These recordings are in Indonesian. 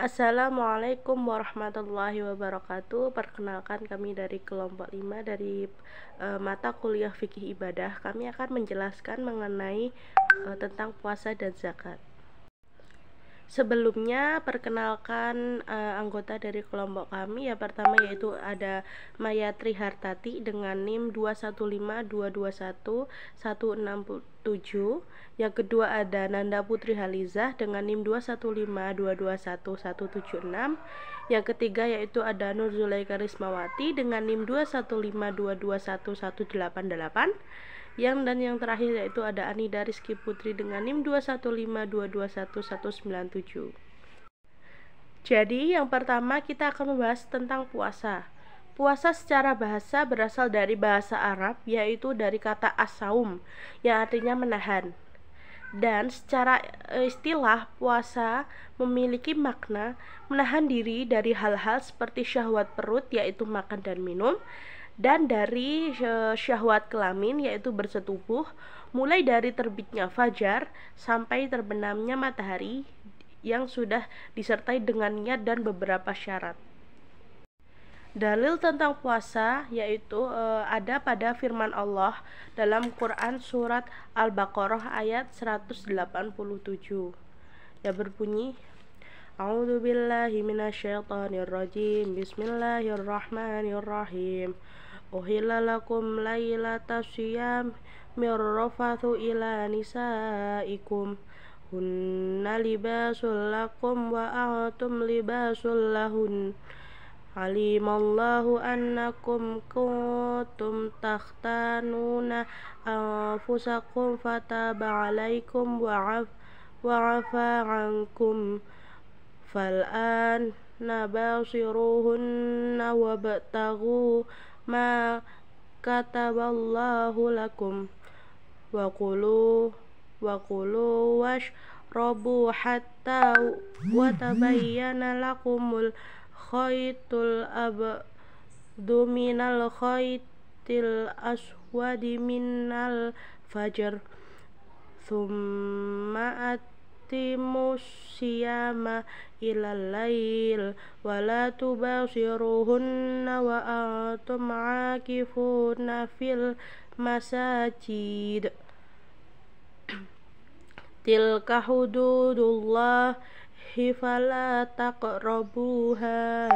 Assalamualaikum warahmatullahi wabarakatuh. Perkenalkan, kami dari kelompok 5 dari mata kuliah fikih ibadah. Kami akan menjelaskan mengenai tentang puasa dan zakat. Sebelumnya perkenalkan anggota dari kelompok kami. Yang pertama yaitu ada Mayatri Hartati dengan NIM 21522116. Yang kedua ada Nanda Putri Halizah dengan NIM 2152211176. Yang ketiga yaitu ada Nur Zulaika Rismawati dengan NIM 2152211188. Yang terakhir yaitu ada Anida Rizky Putri dengan NIM 2152211197. Jadi yang pertama kita akan membahas tentang puasa. Puasa secara bahasa berasal dari bahasa Arab, yaitu dari kata as-saum yang artinya menahan. Dan secara istilah, puasa memiliki makna menahan diri dari hal-hal seperti syahwat perut, yaitu makan dan minum, dan dari syahwat kelamin, yaitu bersetubuh, mulai dari terbitnya fajar sampai terbenamnya matahari yang sudah disertai dengan niat dan beberapa syarat. Dalil tentang puasa yaitu ada pada firman Allah dalam Quran surat Al-Baqarah ayat 187 yang berbunyi, A'udzubillahi minasyaitonirrajim. Bismillahirrahmanirrahim. Uhilla lakum lailatas syiyam mirrafathu ila nisaikum hunna libasul lakum wa antum libasul lahun. Alimallahu annakum kuntum takhtanuna anfusakum fataba alaikum wa afa ankum fal'an nabasiruhunna wabtaghu ma kataballahu lakum wa kulu washrabu hatta watabayyana lakumul khaytul abdu minal khaytil aswadi minal fajar thumma atimus siyama ilal lail wala tubasiruhunna wa antum akifuna fil masajid tilka hududullah fala taqrabuha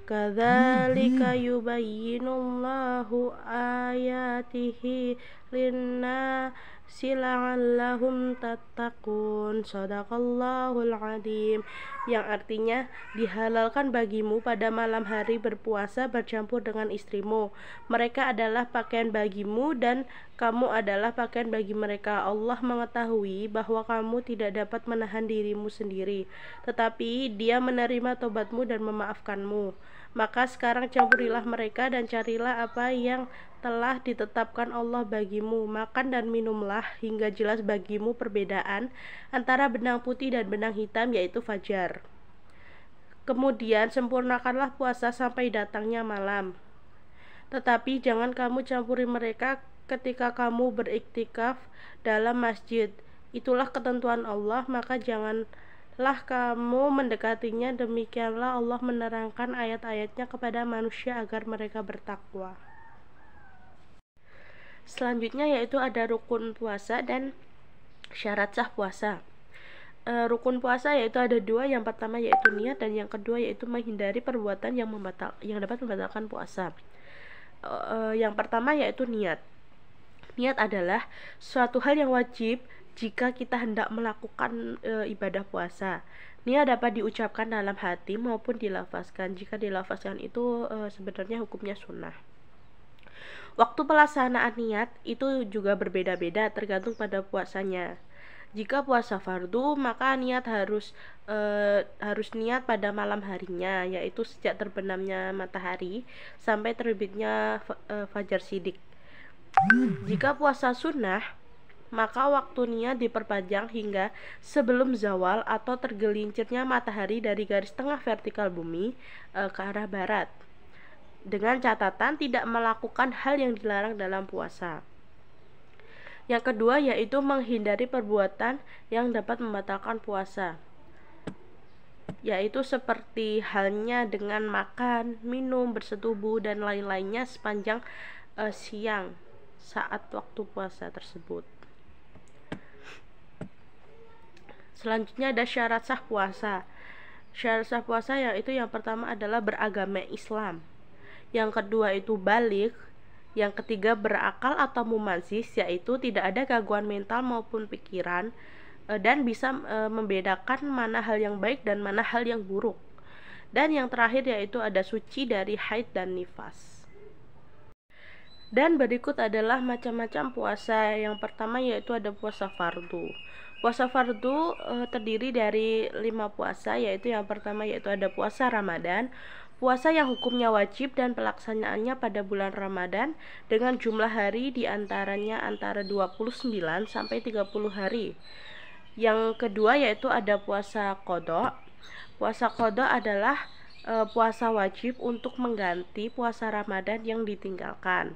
kadzalika yubayyinullahu ayatihi linnasi la'allahum tattaqun. Shadaqallahul adzim. Yang artinya, dihalalkan bagimu pada malam hari berpuasa bercampur dengan istrimu. Mereka adalah pakaian bagimu dan kamu adalah pakaian bagi mereka. Allah mengetahui bahwa kamu tidak dapat menahan dirimu sendiri, tetapi Dia menerima tobatmu dan memaafkanmu. Maka sekarang campurilah mereka dan carilah apa yang telah ditetapkan Allah bagimu. Makan dan minumlah hingga jelas bagimu perbedaan antara benang putih dan benang hitam, yaitu fajar. Kemudian sempurnakanlah puasa sampai datangnya malam. Tetapi jangan kamu campuri mereka ketika kamu beriktikaf dalam masjid. Itulah ketentuan Allah, maka janganlah kamu mendekatinya. Demikianlah Allah menerangkan ayat-ayatnya kepada manusia agar mereka bertakwa. Selanjutnya yaitu ada rukun puasa dan syarat sah puasa. Rukun puasa yaitu ada dua. Yang pertama yaitu niat, dan yang kedua yaitu menghindari perbuatan yang dapat membatalkan puasa. Yang pertama yaitu niat. Niat adalah suatu hal yang wajib jika kita hendak melakukan ibadah puasa. Niat dapat diucapkan dalam hati maupun dilafazkan. Jika dilafazkan itu sebenarnya hukumnya sunnah. Waktu pelaksanaan niat itu juga berbeda-beda tergantung pada puasanya. Jika puasa fardu, maka niat harus niat pada malam harinya, yaitu sejak terbenamnya matahari sampai terbitnya fajar shidik. Jika puasa sunnah, maka waktu niat diperpanjang hingga sebelum zawal atau tergelincirnya matahari dari garis tengah vertikal bumi ke arah barat, dengan catatan tidak melakukan hal yang dilarang dalam puasa. Yang kedua yaitu menghindari perbuatan yang dapat membatalkan puasa. yaitu seperti halnya dengan makan, minum, bersetubuh, dan lain-lainnya sepanjang siang saat waktu puasa tersebut. Selanjutnya ada syarat sah puasa. Syarat sah puasa yaitu yang pertama adalah beragama Islam, yang kedua itu balik, yang ketiga berakal atau mumayyiz, yaitu tidak ada gangguan mental maupun pikiran, dan bisa membedakan mana hal yang baik dan mana hal yang buruk. Dan yang terakhir yaitu ada suci dari haid dan nifas. Dan berikut adalah macam-macam puasa. Yang pertama yaitu ada puasa fardu. Puasa fardu terdiri dari 5 puasa, yaitu yang pertama yaitu ada puasa Ramadan. Puasa yang hukumnya wajib dan pelaksanaannya pada bulan Ramadan dengan jumlah hari diantaranya antara 29 sampai 30 hari. Yang kedua yaitu ada puasa qadha. Puasa qadha adalah puasa wajib untuk mengganti puasa Ramadan yang ditinggalkan.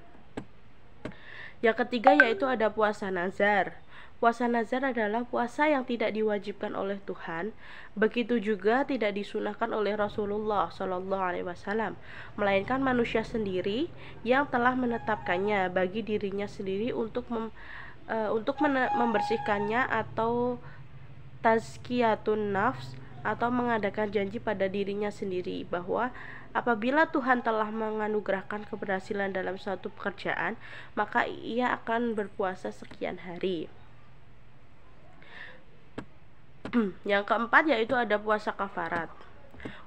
Yang ketiga yaitu ada puasa nazar. Puasa nazar adalah puasa yang tidak diwajibkan oleh Tuhan, begitu juga tidak disunahkan oleh Rasulullah SAW, melainkan manusia sendiri yang telah menetapkannya bagi dirinya sendiri untuk membersihkannya atau tazkiyatun nafs, atau mengadakan janji pada dirinya sendiri bahwa apabila Tuhan telah menganugerahkan keberhasilan dalam suatu pekerjaan, maka ia akan berpuasa sekian hari. Yang keempat yaitu ada puasa kafarat.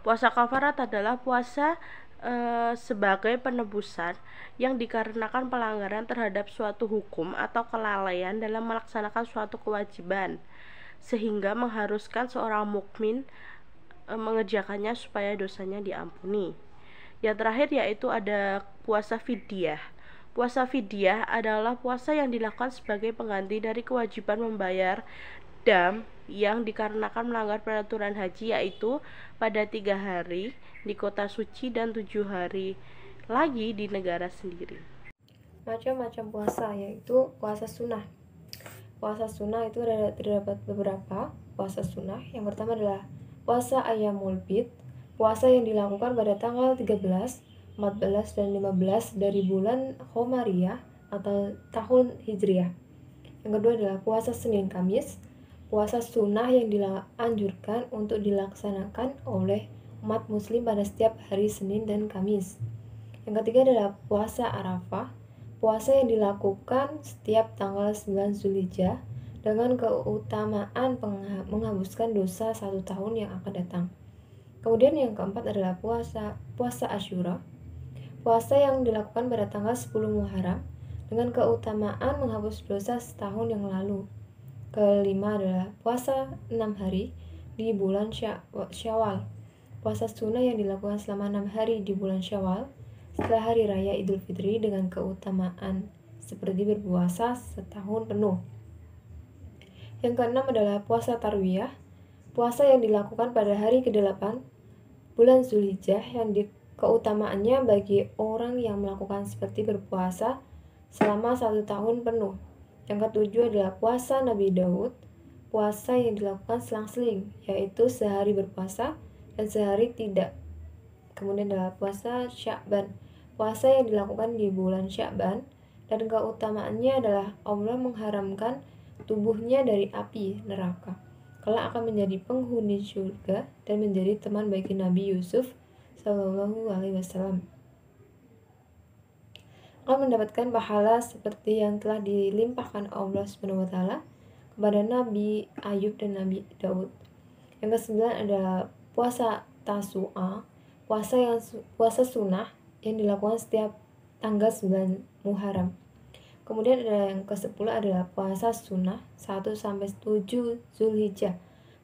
Puasa kafarat adalah puasa sebagai penebusan yang dikarenakan pelanggaran terhadap suatu hukum atau kelalaian dalam melaksanakan suatu kewajiban, sehingga mengharuskan seorang mukmin mengerjakannya supaya dosanya diampuni. Yang terakhir yaitu ada puasa fidyah. Puasa fidyah adalah puasa yang dilakukan sebagai pengganti dari kewajiban membayar dam yang dikarenakan melanggar peraturan haji, yaitu pada 3 hari di kota suci dan 7 hari lagi di negara sendiri. Macam-macam puasa yaitu puasa sunnah. Puasa sunnah itu terdapat beberapa puasa sunnah. Yang pertama adalah puasa Ayyamul Bid, puasa yang dilakukan pada tanggal 13, 14, dan 15 dari bulan Qomariyah atau tahun Hijriah. Yang kedua adalah puasa Senin Kamis, puasa sunnah yang dianjurkan untuk dilaksanakan oleh umat muslim pada setiap hari Senin dan Kamis. Yang ketiga adalah puasa Arafah, puasa yang dilakukan setiap tanggal 9 Zulhijjah dengan keutamaan menghapuskan dosa 1 tahun yang akan datang. Kemudian yang keempat adalah puasa Asyura, puasa yang dilakukan pada tanggal 10 Muharram dengan keutamaan menghapus dosa setahun yang lalu. Kelima adalah puasa 6 hari di bulan Syawal, puasa sunnah yang dilakukan selama 6 hari di bulan Syawal setelah hari raya Idul Fitri dengan keutamaan seperti berpuasa setahun penuh. Yang keenam adalah puasa Tarwiyah, puasa yang dilakukan pada hari ke-8 bulan Zulhijjah yang keutamaannya bagi orang yang melakukan seperti berpuasa selama 1 tahun penuh. Yang ketujuh adalah puasa Nabi Daud, puasa yang dilakukan selang-seling, yaitu sehari berpuasa dan sehari tidak. Kemudian adalah puasa Sya'ban, puasa yang dilakukan di bulan Sya'ban, dan keutamaannya adalah Allah mengharamkan tubuhnya dari api neraka, kelak akan menjadi penghuni surga dan menjadi teman bagi Nabi Yusuf SAW. Akan mendapatkan pahala seperti yang telah dilimpahkan Allah SWT kepada Nabi Ayub dan Nabi Daud. Yang kesembilan adalah puasa Tasu'a, puasa sunnah yang dilakukan setiap tanggal 9 Muharram. Kemudian ada yang ke-10 adalah puasa sunnah 1-7 Zulhijjah,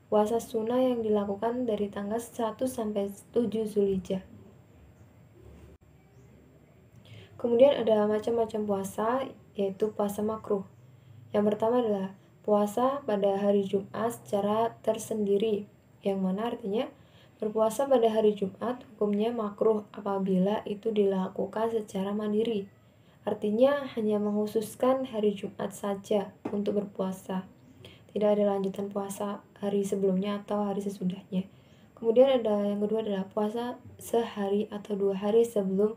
puasa sunnah yang dilakukan dari tanggal 1-7 Zulhijjah. Kemudian ada macam-macam puasa, yaitu puasa makruh. Yang pertama adalah puasa pada hari Jumat secara tersendiri, yang mana artinya berpuasa pada hari Jumat hukumnya makruh apabila itu dilakukan secara mandiri. Artinya hanya menghususkan hari Jumat saja untuk berpuasa. Tidak ada lanjutan puasa hari sebelumnya atau hari sesudahnya. Kemudian ada yang kedua adalah puasa sehari atau 2 hari sebelum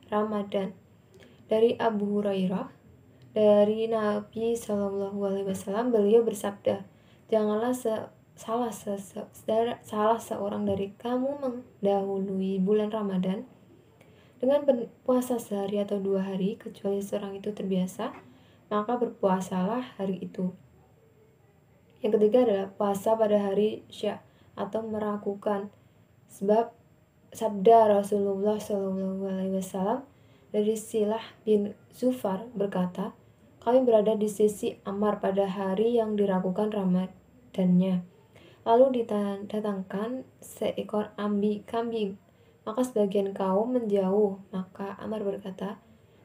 Ramadan. Dari Abu Hurairah, dari Nabi Shallallahu Alaihi Wasallam, beliau bersabda, janganlah salah seorang dari kamu mendahului bulan Ramadan dengan berpuasa sehari atau 2 hari, kecuali seorang itu terbiasa, maka berpuasalah hari itu. Yang ketiga adalah puasa pada hari Syak atau meragukan, sebab sabda Rasulullah Shallallahu Alaihi Wasallam dari Silah bin Zufar berkata, kami berada di sisi Ammar pada hari yang diragukan Ramadannya. Lalu didatangkan seekor kambing, maka sebagian kaum menjauh. Maka Ammar berkata,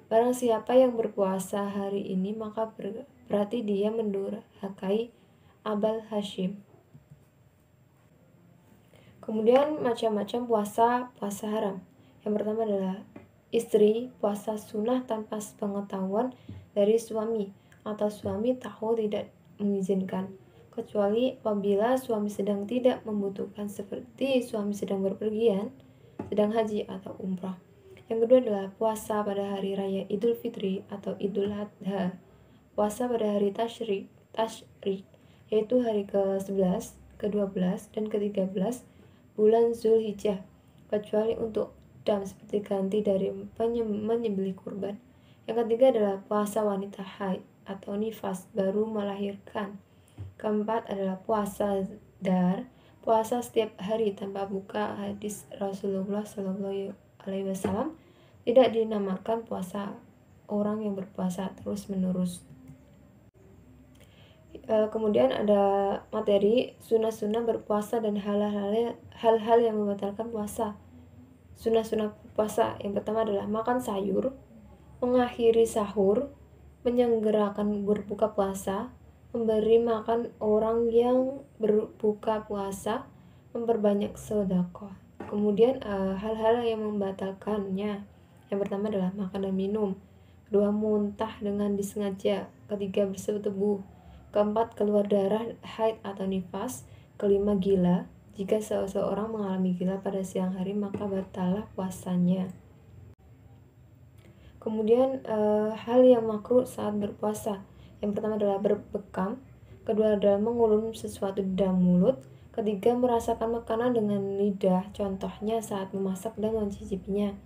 barang siapa yang berpuasa hari ini, maka berarti dia mendurhakai Abul Hashim. Kemudian macam-macam puasa haram. Yang pertama adalah istri puasa sunnah tanpa pengetahuan dari suami, atau suami tahu tidak mengizinkan, kecuali apabila suami sedang tidak membutuhkan, seperti suami sedang berpergian, sedang haji atau umrah. Yang kedua adalah puasa pada hari raya Idul Fitri atau Idul Adha. Puasa pada hari Tashrik, yaitu hari ke-11, ke-12, dan ke-13 bulan Zulhijjah, kecuali untuk dam seperti ganti dari menyembelih kurban. Yang ketiga adalah puasa wanita haid atau nifas baru melahirkan. Keempat adalah puasa dar, puasa setiap hari tanpa buka. Hadis Rasulullah Shallallahu Alaihi Wasallam tidak dinamakan puasa orang yang berpuasa terus menerus. Kemudian ada materi sunnah-sunnah berpuasa dan hal-hal yang membatalkan puasa. Sunnah-sunnah puasa yang pertama adalah makan sayur, mengakhiri sahur, menyelenggarakan berbuka puasa, memberi makan orang yang berbuka puasa, memperbanyak sedekah. Kemudian hal-hal yang membatalkannya, yang pertama adalah makan dan minum, kedua muntah dengan disengaja, ketiga bersetubuh, keempat keluar darah haid atau nifas, kelima gila. Jika seseorang mengalami gila pada siang hari, maka batallah puasanya. Kemudian hal yang makruh saat berpuasa, yang pertama adalah berbekam, kedua adalah mengulum sesuatu di dalam mulut, ketiga merasakan makanan dengan lidah, contohnya saat memasak dan mencicipinya,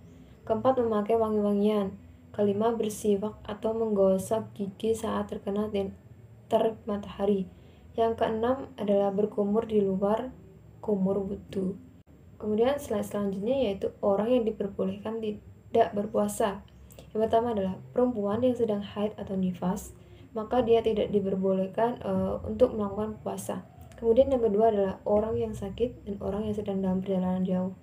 keempat memakai wangi-wangian, kelima bersiwak atau menggosok gigi saat terkena terik matahari, yang keenam adalah berkumur di luar kumur wudu. Kemudian selanjutnya yaitu orang yang diperbolehkan tidak berpuasa. Yang pertama adalah perempuan yang sedang haid atau nifas, maka dia tidak diperbolehkan untuk melakukan puasa. Kemudian yang kedua adalah orang yang sakit dan orang yang sedang dalam perjalanan jauh.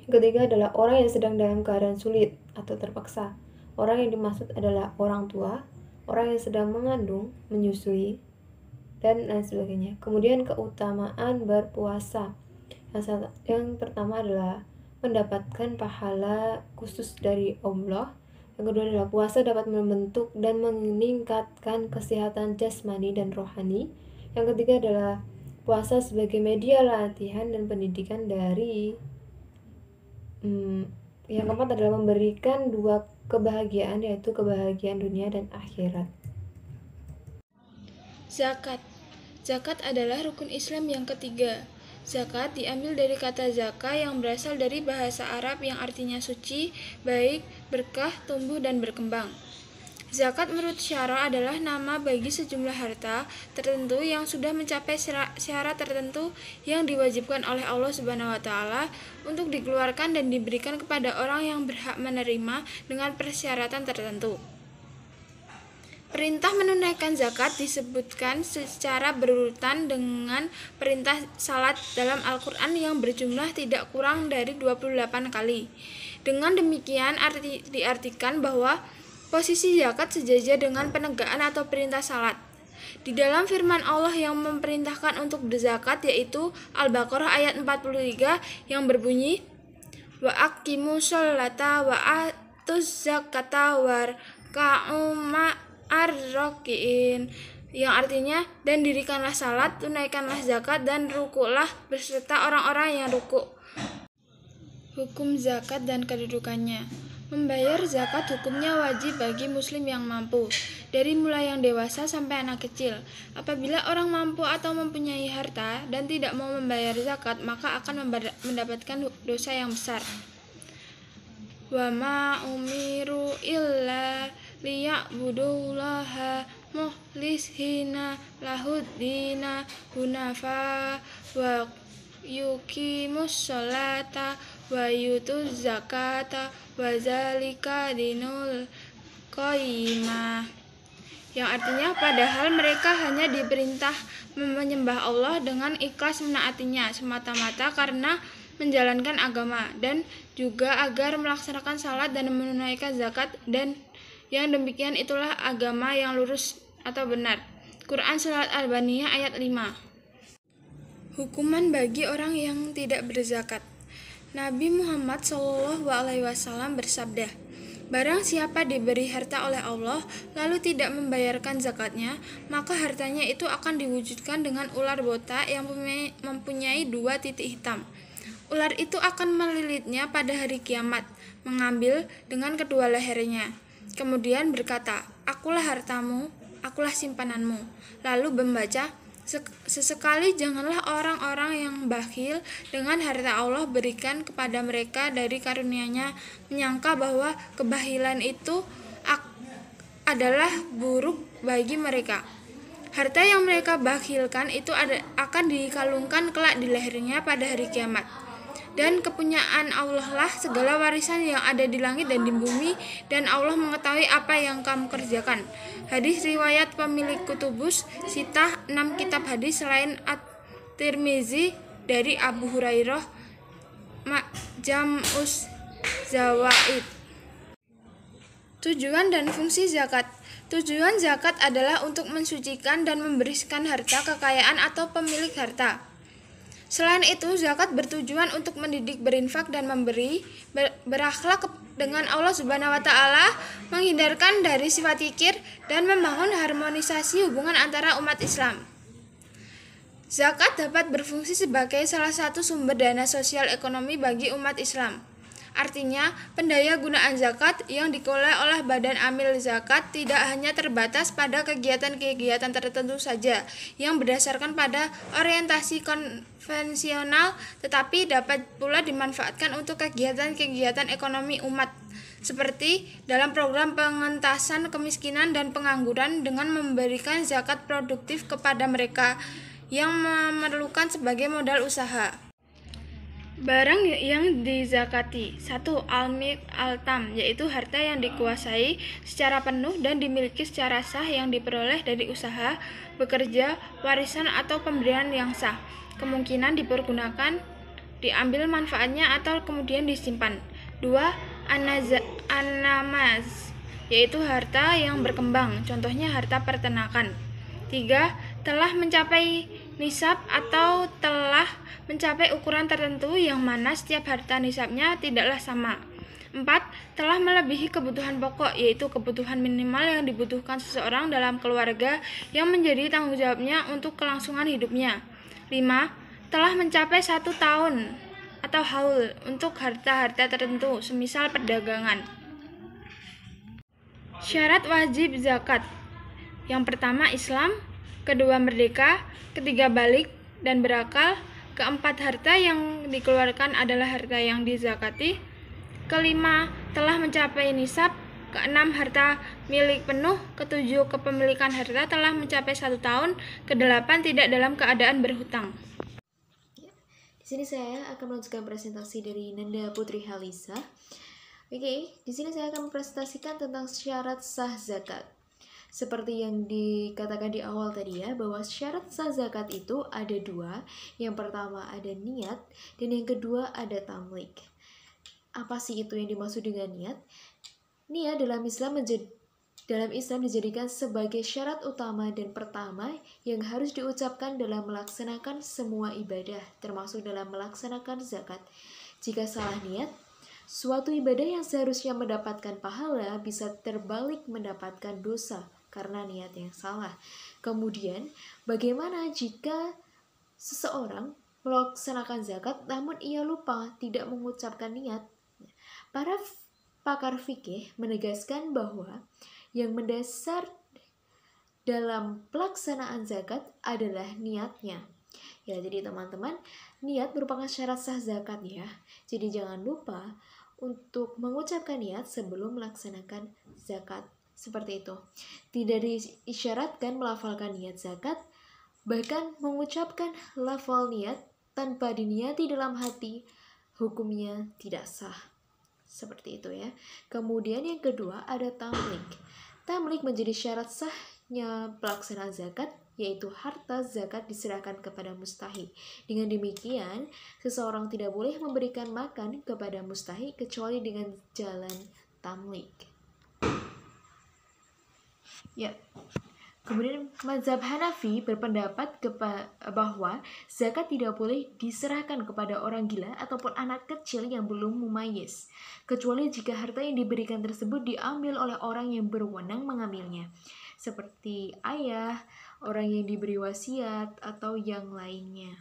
Yang ketiga adalah orang yang sedang dalam keadaan sulit atau terpaksa. Orang yang dimaksud adalah orang tua, orang yang sedang mengandung, menyusui, dan lain sebagainya. Kemudian keutamaan berpuasa. Yang pertama adalah mendapatkan pahala khusus dari Allah. Yang kedua adalah puasa dapat membentuk dan meningkatkan kesehatan jasmani dan rohani. Yang ketiga adalah puasa sebagai media latihan dan pendidikan dari yang keempat adalah memberikan 2 kebahagiaan, yaitu kebahagiaan dunia dan akhirat. Zakat adalah rukun Islam yang ketiga. Zakat diambil dari kata zaka yang berasal dari bahasa Arab yang artinya suci, baik, berkah, tumbuh, dan berkembang. Zakat menurut syara adalah nama bagi sejumlah harta tertentu yang sudah mencapai syarat tertentu yang diwajibkan oleh Allah Subhanahu wa taala untuk dikeluarkan dan diberikan kepada orang yang berhak menerima dengan persyaratan tertentu. Perintah menunaikan zakat disebutkan secara berurutan dengan perintah salat dalam Al-Quran yang berjumlah tidak kurang dari 28 kali. Dengan demikian diartikan bahwa posisi zakat sejajar dengan penegakan atau perintah salat. Di dalam firman Allah yang memerintahkan untuk berzakat yaitu Al-Baqarah ayat 43 yang berbunyi wa aqimus sholata wa atuz zakata warka'u ma'ar raki'in. yang artinya, dan dirikanlah salat, tunaikanlah zakat, dan rukuklah beserta orang-orang yang rukuk. Hukum zakat dan kedudukannya. Membayar zakat hukumnya wajib bagi muslim yang mampu, dari mulai yang dewasa sampai anak kecil. Apabila orang mampu atau mempunyai harta dan tidak mau membayar zakat, maka akan mendapatkan dosa yang besar. Wa ma umiru illa liya'budullaha mukhlishina lahuddina hunafa wa yuqimus sholata wa yutuz zakata wa zalika dinul qayyimah, yang artinya padahal mereka hanya diperintah menyembah Allah dengan ikhlas menaatinya semata-mata karena menjalankan agama, dan juga agar melaksanakan salat dan menunaikan zakat, dan yang demikian itulah agama yang lurus atau benar. Quran Surat Al-Baniyah ayat 5. Hukuman bagi orang yang tidak berzakat. Nabi Muhammad SAW bersabda, barang siapa diberi harta oleh Allah lalu tidak membayarkan zakatnya, maka hartanya itu akan diwujudkan dengan ular botak yang mempunyai 2 titik hitam. Ular itu akan melilitnya pada hari kiamat, mengambil dengan kedua lehernya. Kemudian berkata, akulah hartamu, akulah simpananmu. Lalu membaca, sesekali janganlah orang-orang yang bakhil dengan harta Allah berikan kepada mereka dari karunia-Nya, menyangka bahwa kebakhilan itu adalah buruk bagi mereka. Harta yang mereka bakhilkan itu akan dikalungkan kelak di lehernya pada hari kiamat. Dan kepunyaan Allah lah segala warisan yang ada di langit dan di bumi, dan Allah mengetahui apa yang kamu kerjakan. Hadis riwayat pemilik Kutubus Sitah 6 kitab hadis selain At-Tirmizi dari Abu Hurairah, Jam'us Zawaid. Tujuan dan fungsi zakat. Tujuan zakat adalah untuk mensucikan dan membersihkan harta kekayaan atau pemilik harta. Selain itu, zakat bertujuan untuk mendidik berinfak dan memberi, berakhlak dengan Allah Subhanahu wa Ta'ala, menghindarkan dari sifat kikir, dan membangun harmonisasi hubungan antara umat Islam. Zakat dapat berfungsi sebagai salah satu sumber dana sosial ekonomi bagi umat Islam. Artinya, pendaya gunaan zakat yang dikelola oleh Badan Amil Zakat tidak hanya terbatas pada kegiatan-kegiatan tertentu saja yang berdasarkan pada orientasi konvensional, tetapi dapat pula dimanfaatkan untuk kegiatan-kegiatan ekonomi umat, seperti dalam program pengentasan kemiskinan dan pengangguran dengan memberikan zakat produktif kepada mereka yang memerlukan sebagai modal usaha. Barang yang dizakati. 1. Al-Milk Al-Tam, yaitu harta yang dikuasai secara penuh dan dimiliki secara sah yang diperoleh dari usaha, bekerja, warisan atau pemberian yang sah. Kemungkinan dipergunakan, diambil manfaatnya atau kemudian disimpan. 2. An-Namaz, yaitu harta yang berkembang, contohnya harta peternakan. 3. Telah mencapai nisab atau telah mencapai ukuran tertentu yang mana setiap harta nisabnya tidaklah sama. 4. Telah melebihi kebutuhan pokok, yaitu kebutuhan minimal yang dibutuhkan seseorang dalam keluarga yang menjadi tanggung jawabnya untuk kelangsungan hidupnya. 5. Telah mencapai 1 tahun atau haul untuk harta-harta tertentu, semisal perdagangan. Syarat wajib zakat. Yang pertama Islam, kedua merdeka, ketiga balik dan berakal, keempat harta yang dikeluarkan adalah harta yang dizakati, kelima telah mencapai nisab, keenam harta milik penuh, ketujuh kepemilikan harta telah mencapai 1 tahun, kedelapan tidak dalam keadaan berhutang. Di sini saya akan melanjutkan presentasi dari Nanda Putri Halisa. Oke, di sini saya akan mempresentasikan tentang syarat sah zakat. Seperti yang dikatakan di awal tadi ya, bahwa syarat sah zakat itu ada 2. Yang pertama ada niat, dan yang kedua ada tamlik. Apa sih itu yang dimaksud dengan niat? Niat dalam Islam dijadikan sebagai syarat utama dan pertama yang harus diucapkan dalam melaksanakan semua ibadah, termasuk dalam melaksanakan zakat. Jika salah niat, suatu ibadah yang seharusnya mendapatkan pahala bisa terbalik mendapatkan dosa. karena niat yang salah. Kemudian, bagaimana jika seseorang melaksanakan zakat namun ia lupa tidak mengucapkan niat? Para pakar fikih menegaskan bahwa yang mendasar dalam pelaksanaan zakat adalah niatnya. Ya, jadi teman-teman, niat merupakan syarat sah zakat ya. Jadi jangan lupa untuk mengucapkan niat sebelum melaksanakan zakat. Seperti itu. Tidak diisyaratkan melafalkan niat zakat, bahkan mengucapkan lafal niat tanpa diniati dalam hati, hukumnya tidak sah. Seperti itu ya. Kemudian yang kedua ada tamlik. Tamlik menjadi syarat sahnya pelaksanaan zakat, yaitu harta zakat diserahkan kepada mustahik. Dengan demikian, seseorang tidak boleh memberikan makan kepada mustahik kecuali dengan jalan tamlik. Ya. Kemudian mazhab Hanafi berpendapat bahwa zakat tidak boleh diserahkan kepada orang gila ataupun anak kecil yang belum mumayyiz, kecuali jika harta yang diberikan tersebut diambil oleh orang yang berwenang mengambilnya, seperti ayah, orang yang diberi wasiat, atau yang lainnya.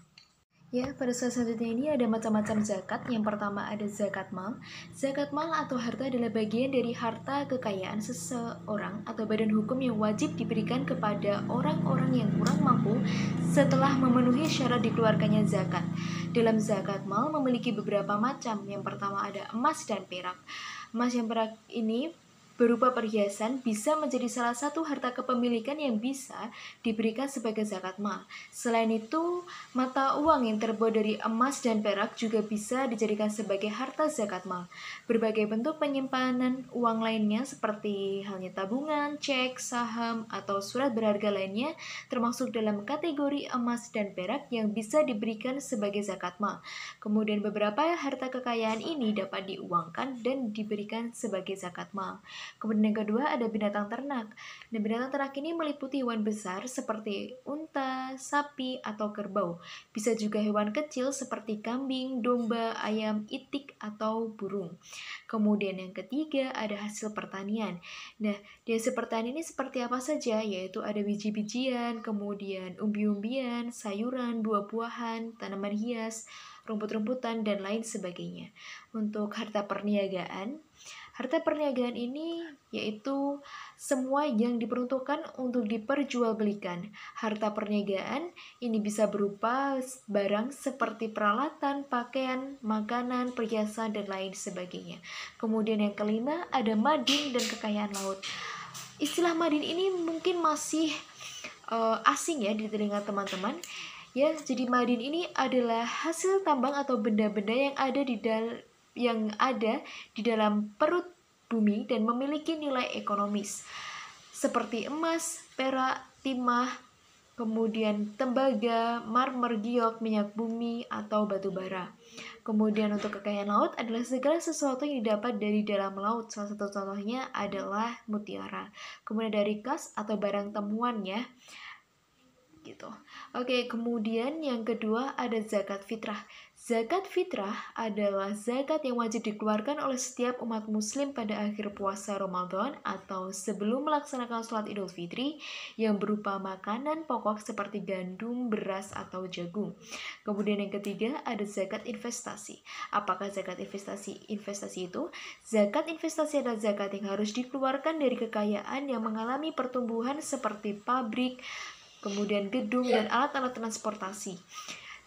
Ya, pada slide selanjutnya ini ada macam-macam zakat. Yang pertama ada zakat mal. Zakat mal atau harta adalah bagian dari harta kekayaan seseorang atau badan hukum yang wajib diberikan kepada orang-orang yang kurang mampu setelah memenuhi syarat dikeluarkannya zakat. Dalam zakat mal memiliki beberapa macam. Yang pertama ada emas dan perak. Emas dan perak ini berupa perhiasan bisa menjadi salah satu harta kepemilikan yang bisa diberikan sebagai zakat mal. Selain itu, mata uang yang terbuat dari emas dan perak juga bisa dijadikan sebagai harta zakat mal. Berbagai bentuk penyimpanan uang lainnya seperti halnya tabungan, cek, saham, atau surat berharga lainnya termasuk dalam kategori emas dan perak yang bisa diberikan sebagai zakat mal. Kemudian beberapa harta kekayaan ini dapat diuangkan dan diberikan sebagai zakat mal. Kemudian yang kedua ada binatang ternak. Dan binatang ternak ini meliputi hewan besar seperti unta, sapi, atau kerbau. Bisa juga hewan kecil seperti kambing, domba, ayam, itik, atau burung. Kemudian yang ketiga ada hasil pertanian. Nah, di hasil pertanian ini seperti apa saja? Yaitu ada biji-bijian, kemudian umbi-umbian, sayuran, buah-buahan, tanaman hias, rumput-rumputan, dan lain sebagainya. Untuk harta perniagaan ini yaitu semua yang diperuntukkan untuk diperjualbelikan. Harta perniagaan ini bisa berupa barang seperti peralatan, pakaian, makanan, perhiasan, dan lain sebagainya. Kemudian yang kelima ada madin dan kekayaan laut. Istilah madin ini mungkin masih asing ya di telinga teman-teman. Ya, jadi madin ini adalah hasil tambang atau benda-benda yang ada di dalam perut bumi dan memiliki nilai ekonomis seperti emas, perak, timah, kemudian tembaga, marmer, giok, minyak bumi, atau batu bara. Kemudian untuk kekayaan laut adalah segala sesuatu yang didapat dari dalam laut. Salah satu contohnya adalah mutiara. Kemudian dari kas atau barang temuan ya. Gitu. Oke, kemudian yang kedua ada zakat fitrah. Zakat fitrah adalah zakat yang wajib dikeluarkan oleh setiap umat muslim pada akhir puasa Ramadan atau sebelum melaksanakan sholat Idul Fitri yang berupa makanan pokok seperti gandum, beras, atau jagung. Kemudian yang ketiga ada zakat investasi. Apakah zakat investasi? Investasi itu, zakat investasi adalah zakat yang harus dikeluarkan dari kekayaan yang mengalami pertumbuhan seperti pabrik, kemudian gedung, dan alat-alat transportasi.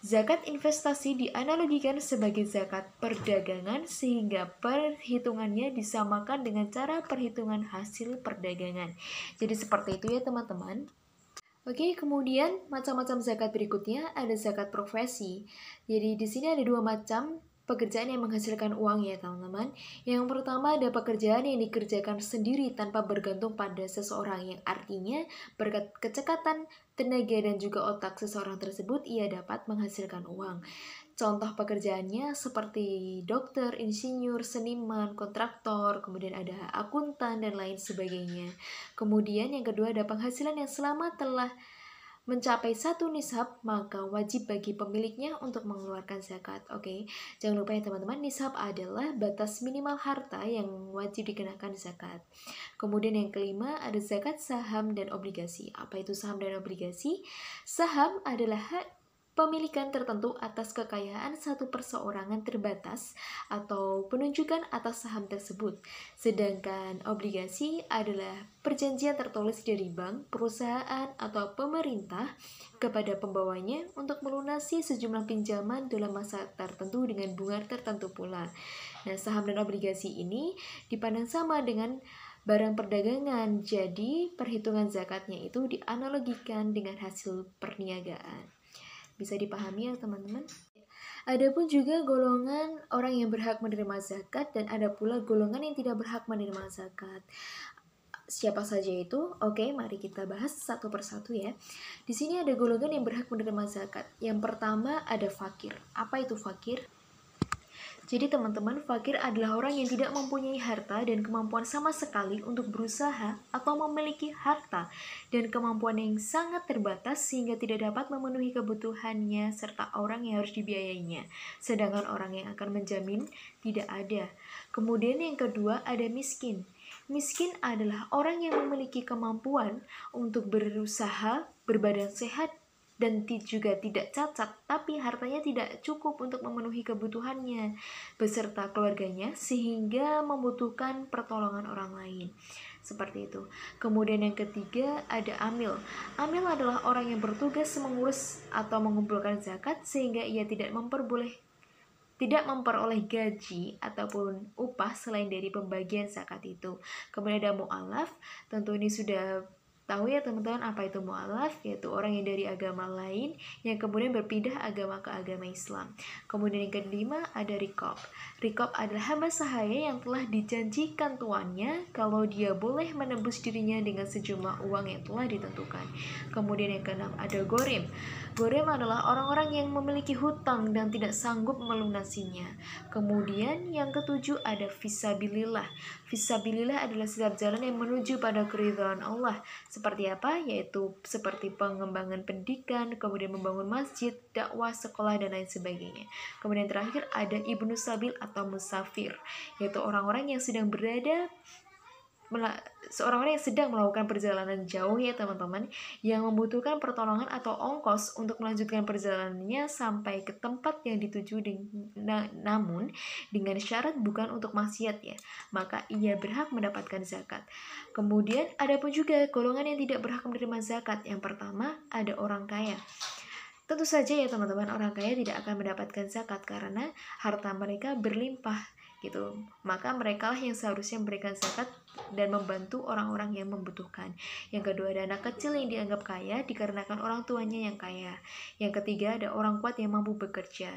Zakat investasi dianalogikan sebagai zakat perdagangan sehingga perhitungannya disamakan dengan cara perhitungan hasil perdagangan. Jadi seperti itu ya teman-teman. Oke, kemudian macam-macam zakat berikutnya ada zakat profesi. Jadi di sini ada dua macam pekerjaan yang menghasilkan uang ya teman-teman. Yang pertama ada pekerjaan yang dikerjakan sendiri tanpa bergantung pada seseorang, yang artinya berkat kecekatan, tenaga, dan juga otak seseorang tersebut ia dapat menghasilkan uang. Contoh pekerjaannya seperti dokter, insinyur, seniman, kontraktor, kemudian ada akuntan, dan lain sebagainya. Kemudian yang kedua ada penghasilan yang selama telah mencapai 1 nisab, maka wajib bagi pemiliknya untuk mengeluarkan zakat. Oke, jangan lupa ya teman-teman, nisab adalah batas minimal harta yang wajib dikenakan zakat. Kemudian yang kelima ada zakat saham dan obligasi. Apa itu saham dan obligasi? Saham adalah hak pemilikan tertentu atas kekayaan satu perseorangan terbatas atau penunjukan atas saham tersebut. Sedangkan obligasi adalah perjanjian tertulis dari bank, perusahaan, atau pemerintah kepada pembawanya untuk melunasi sejumlah pinjaman dalam masa tertentu dengan bunga tertentu pula. Nah, saham dan obligasi ini dipandang sama dengan barang perdagangan, jadi perhitungan zakatnya itu dianalogikan dengan hasil perniagaan. Bisa dipahami ya teman-teman? Adapun juga golongan orang yang berhak menerima zakat dan ada pula golongan yang tidak berhak menerima zakat. Siapa saja itu? Oke, mari kita bahas satu persatu ya. Di sini ada golongan yang berhak menerima zakat. Yang pertama ada fakir. Apa itu fakir? Jadi teman-teman, fakir adalah orang yang tidak mempunyai harta dan kemampuan sama sekali untuk berusaha atau memiliki harta dan kemampuan yang sangat terbatas sehingga tidak dapat memenuhi kebutuhannya serta orang yang harus dibiayainya. Sedangkan orang yang akan menjamin tidak ada. Kemudian yang kedua ada miskin. Miskin adalah orang yang memiliki kemampuan untuk berusaha, berbadan sehat, dan juga tidak cacat, tapi hartanya tidak cukup untuk memenuhi kebutuhannya beserta keluarganya sehingga membutuhkan pertolongan orang lain. Seperti itu. Kemudian yang ketiga ada amil. Amil adalah orang yang bertugas mengurus atau mengumpulkan zakat sehingga ia tidak memperoleh gaji ataupun upah selain dari pembagian zakat itu. Kemudian ada mu'alaf, tentu ini sudah tahu ya teman-teman apa itu mu'alaf, yaitu orang yang dari agama lain yang kemudian berpindah agama ke agama Islam. Kemudian yang kelima ada riqab. Riqab adalah hamba sahaya yang telah dijanjikan tuannya kalau dia boleh menebus dirinya dengan sejumlah uang yang telah ditentukan. Kemudian yang keenam ada gorim. Gorim adalah orang-orang yang memiliki hutang dan tidak sanggup melunasinya. Kemudian yang ketujuh ada fisabilillah. Fisabilillah adalah setiap jalan yang menuju pada keridhaan Allah. Seperti apa? Yaitu seperti pengembangan pendidikan, kemudian membangun masjid, dakwah, sekolah, dan lain sebagainya. Kemudian terakhir ada ibnu sabil atau musafir, yaitu orang-orang yang sedang melakukan perjalanan jauh ya teman-teman, yang membutuhkan pertolongan atau ongkos untuk melanjutkan perjalanannya sampai ke tempat yang dituju namun dengan syarat bukan untuk maksiat ya, maka ia berhak mendapatkan zakat. Kemudian ada pun juga golongan yang tidak berhak menerima zakat. Yang pertama ada orang kaya. Tentu saja ya teman-teman, orang kaya tidak akan mendapatkan zakat karena harta mereka berlimpah gitu. Maka mereka lah yang seharusnya memberikan zakat dan membantu orang-orang yang membutuhkan. Yang kedua ada anak kecil yang dianggap kaya dikarenakan orang tuanya yang kaya. Yang ketiga ada orang kuat yang mampu bekerja.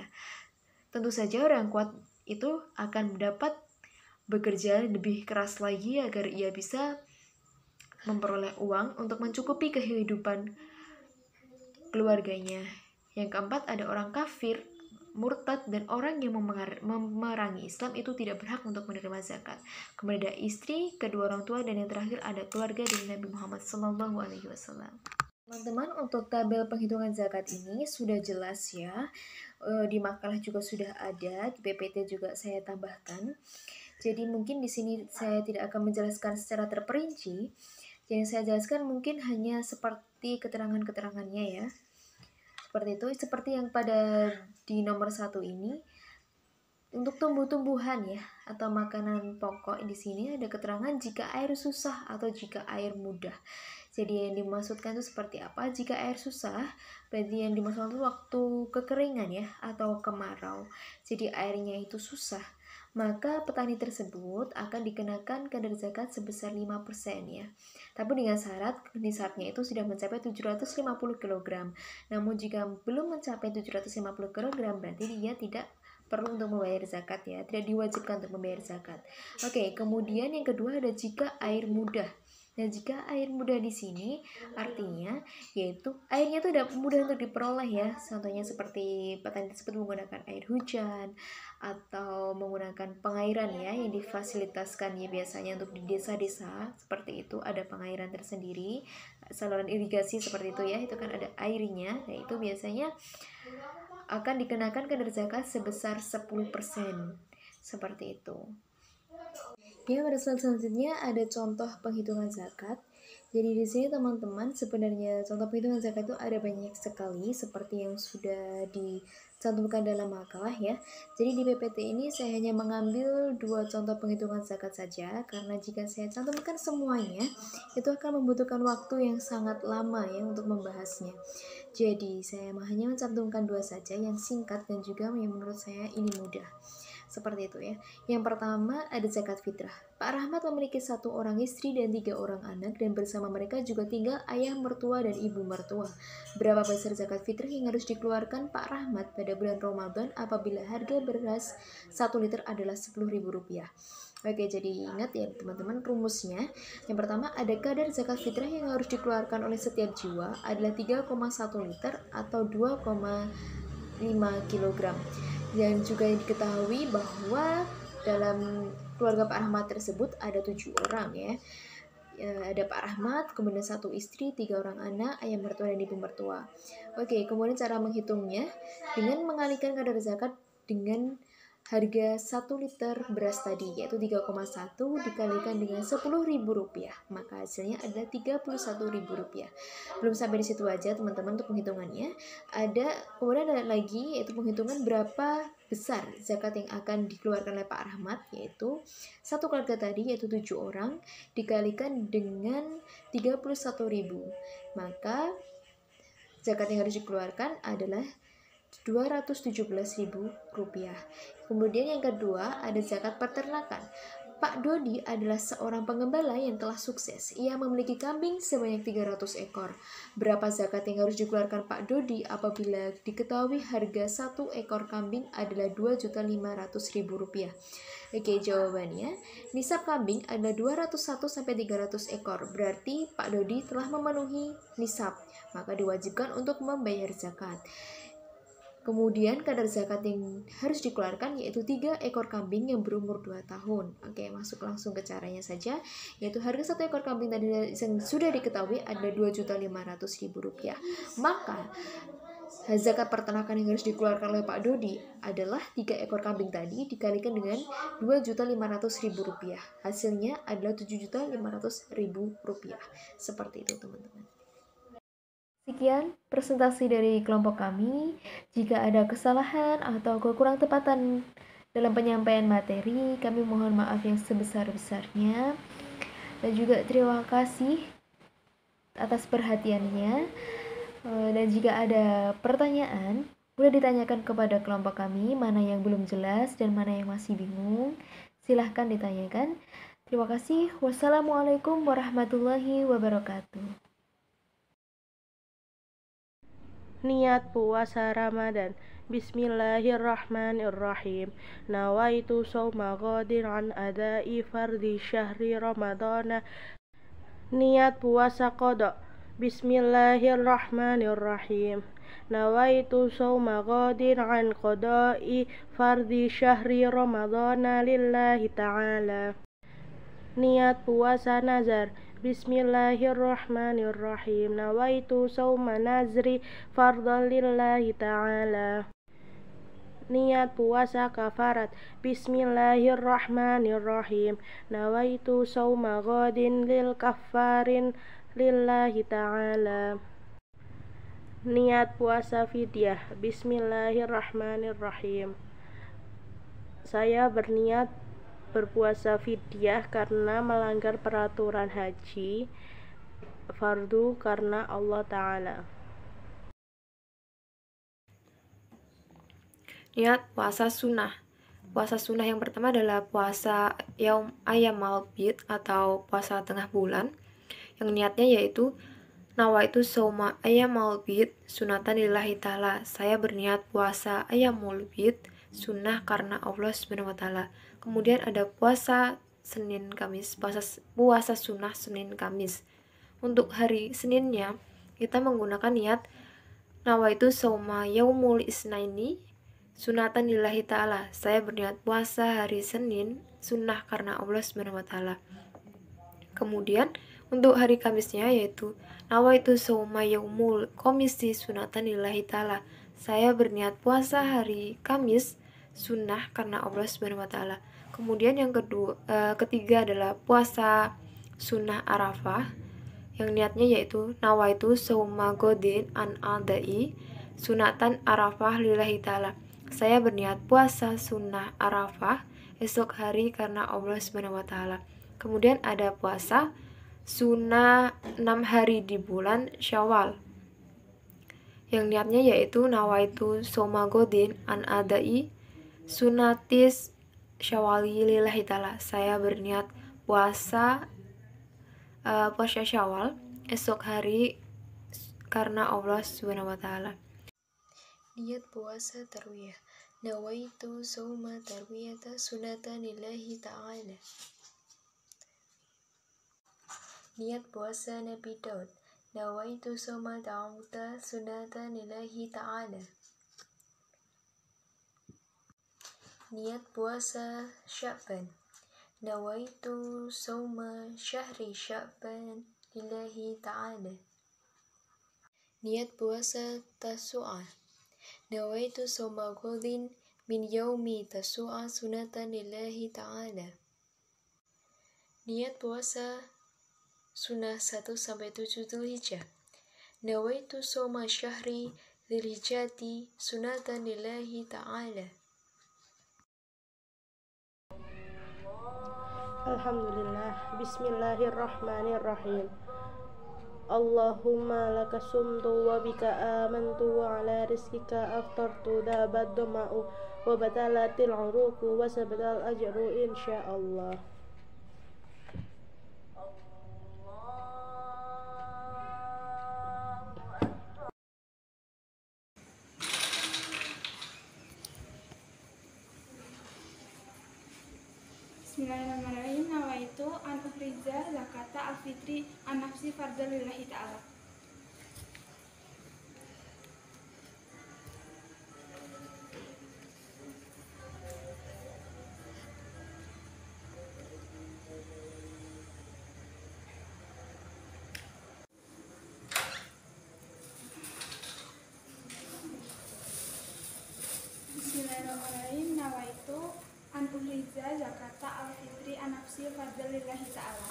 Tentu saja orang kuat itu akan dapat bekerja lebih keras lagi agar ia bisa memperoleh uang untuk mencukupi kehidupan keluarganya. Yang keempat ada orang kafir, murtad, dan orang yang memerangi Islam itu tidak berhak untuk menerima zakat. Kemudian ada istri, kedua orang tua, dan yang terakhir ada keluarga dari Nabi Muhammad SAW. Teman-teman, untuk tabel penghitungan zakat ini sudah jelas ya. Di makalah juga sudah ada, di PPT juga saya tambahkan. Jadi mungkin di sini saya tidak akan menjelaskan secara terperinci. Yang saya jelaskan mungkin hanya seperti keterangan-keterangannya ya. Seperti itu, seperti yang pada di nomor 1 ini. Untuk tumbuh-tumbuhan ya atau makanan pokok di sini ada keterangan jika air susah atau jika air mudah. Jadi yang dimaksudkan itu seperti apa? Jika air susah, berarti yang dimaksudkan itu waktu kekeringan ya atau kemarau. Jadi airnya itu susah, maka petani tersebut akan dikenakan kadar zakat sebesar 5% ya. Tapi dengan syarat nisabnya itu sudah mencapai 750 kg. Namun jika belum mencapai 750 kg berarti dia tidak perlu untuk membayar zakat ya, tidak diwajibkan untuk membayar zakat. Oke, kemudian yang kedua ada jika air mudah. Nah, jika air mudah di sini artinya yaitu airnya itu dapat mudah untuk diperoleh ya. Contohnya seperti petani tersebut menggunakan air hujan atau menggunakan pengairan ya yang difasilitaskan ya biasanya untuk di desa-desa seperti itu ada pengairan tersendiri, saluran irigasi seperti itu ya, itu kan ada airnya. Nah, itu biasanya akan dikenakan kadar zakat sebesar 10%. Seperti itu. Ya, pada slide selanjutnya ada contoh penghitungan zakat. Jadi di sini teman-teman sebenarnya contoh penghitungan zakat itu ada banyak sekali seperti yang sudah dicantumkan dalam makalah ya. Jadi di PPT ini saya hanya mengambil 2 contoh penghitungan zakat saja karena jika saya cantumkan semuanya itu akan membutuhkan waktu yang sangat lama ya untuk membahasnya. Jadi saya hanya mencantumkan 2 saja yang singkat dan juga yang menurut saya ini mudah. Seperti itu ya. Yang pertama ada zakat fitrah. Pak Rahmat memiliki 1 orang istri dan 3 orang anak dan bersama mereka juga tinggal ayah mertua dan ibu mertua. Berapa besar zakat fitrah yang harus dikeluarkan Pak Rahmat pada bulan Ramadan apabila harga beras 1 liter adalah Rp10.000? Oke, jadi ingat ya teman-teman rumusnya. Yang pertama ada kadar zakat fitrah yang harus dikeluarkan oleh setiap jiwa adalah 3,1 liter atau 2,5 kg. Dan juga diketahui bahwa dalam keluarga Pak Rahmat tersebut ada 7 orang ya. Ada Pak Rahmat, kemudian 1 istri, 3 orang anak, ayah mertua dan ibu mertua. Oke, kemudian cara menghitungnya dengan mengalihkan kadar zakat dengan harga 1 liter beras tadi yaitu 3,1 dikalikan dengan Rp10.000, maka hasilnya adalah Rp31.000. Belum sampai di situ aja teman-teman untuk penghitungannya. Kemudian ada lagi yaitu penghitungan berapa besar zakat yang akan dikeluarkan oleh Pak Rahmat, yaitu satu keluarga tadi yaitu 7 orang dikalikan dengan 31.000, maka zakat yang harus dikeluarkan adalah Rp217.000. Kemudian yang kedua ada zakat peternakan. Pak Dodi adalah seorang pengembala yang telah sukses. Ia memiliki kambing sebanyak 300 ekor. Berapa zakat yang harus dikeluarkan Pak Dodi apabila diketahui harga 1 ekor kambing adalah Rp2.500.000? Oke, jawabannya nisab kambing adalah 201-300 ekor. Berarti Pak Dodi telah memenuhi nisab, maka diwajibkan untuk membayar zakat. Kemudian kadar zakat yang harus dikeluarkan yaitu 3 ekor kambing yang berumur 2 tahun. Oke, masuk langsung ke caranya saja, yaitu harga 1 ekor kambing tadi yang sudah diketahui ada Rp2.500.000. Maka zakat peternakan yang harus dikeluarkan oleh Pak Dodi adalah 3 ekor kambing tadi dikalikan dengan Rp2.500.000. Hasilnya adalah Rp7.500.000. Seperti itu teman-teman. Sekian presentasi dari kelompok kami. Jika ada kesalahan atau kekurang tepatan dalam penyampaian materi, kami mohon maaf yang sebesar-besarnya. Dan juga terima kasih atas perhatiannya. Dan jika ada pertanyaan, boleh ditanyakan kepada kelompok kami mana yang belum jelas dan mana yang masih bingung. Silahkan ditanyakan. Terima kasih. Wassalamualaikum warahmatullahi wabarakatuh. Niat puasa Ramadan. Bismillahirrahmanirrahim. Nawaitu shauma ghadin an adai fardhi syahri Ramadana. Niat puasa qada. Bismillahirrahmanirrahim. Nawaitu shauma ghadin an qada'i fardhi syahri Ramadana lillahi ta'ala. Niat puasa nazar. Bismillahirrahmanirrahim. Nawaitu shauma nazri fardhan lillahi ta'ala. Niat puasa kafarat. Bismillahirrahmanirrahim. Nawaitu shauma ghadin lil kafarin lillahi ta'ala. Niat puasa fidyah. Bismillahirrahmanirrahim. Saya berniat berpuasa fidyah karena melanggar peraturan haji fardu karena Allah Ta'ala. Niat puasa sunnah. Puasa sunnah yang pertama adalah puasa Yaum Ayyamal Bid atau puasa tengah bulan. Yang niatnya yaitu nawaitu shauma ayyamal bid sunatan lillahi ta'ala. Saya berniat puasa ayyamul bid sunnah karena Allah Subhanahu wa taala. Kemudian ada puasa Senin Kamis, puasa sunnah Senin Kamis. Untuk hari Seninnya kita menggunakan niat nawaitu shauma yaumul isnaini sunatan lillahi ta'ala. Saya berniat puasa hari Senin sunnah karena Allah Subhanahu wa taala. Kemudian untuk hari Kamisnya yaitu nawaitu shauma yaumul komisi sunatan lillahi ta'ala. Saya berniat puasa hari Kamis sunnah karena Allah Subhanahu wa taala. Kemudian yang ketiga adalah puasa sunnah Arafah, yang niatnya yaitu nawaitu shauma godin an adai sunatan Arafah lillahi ta'ala. Saya berniat puasa sunnah Arafah esok hari karena Allah Subhanahu wa taala. Kemudian ada puasa sunnah 6 hari di bulan Syawal, yang niatnya yaitu nawaitu shauma godin an adai sunatis syawali lillahi ta'ala. Saya berniat puasa Syawal esok hari karena Allah Subhanahu wa taala. Niat puasa tarwiyah. Nawaitu shauma tarwiyata sunatan lillahi ta'ala. Niat puasa Nabi Daud. Nawaitu shauma Dauda sunatan lillahi ta'ala. Niat puasa Sya'ban. Nawaitu shauma syahri Sya'ban lillahi ta'ala. Niat puasa Tasu'ah. Nawaitu shauma ghadin min yaumi Tasu'ah sunatan lillahi ta'ala. Niat puasa sunnah 1-7 Dzulhijjah. Nawaitu shauma syahri Dzulhijjati sunatan lillahi ta'ala. Alhamdulillah. Bismillahirrahmanirrahim. Allahumma laka sumtu wa bika amantu wa ala rizkika aftartu dabat doma'u wa batalatil uruku wa sabatal ajru insyaallah. Bismillahirrahmanirrahim. Nawaitu an ukhriza zakata al-fitri an nafsi fardhan lillahi ta'ala. Bismillahirrahmanirrahim. Nawaitu an ukhriza zakata al-fitri an nafsi fardhan lillahi ta'ala.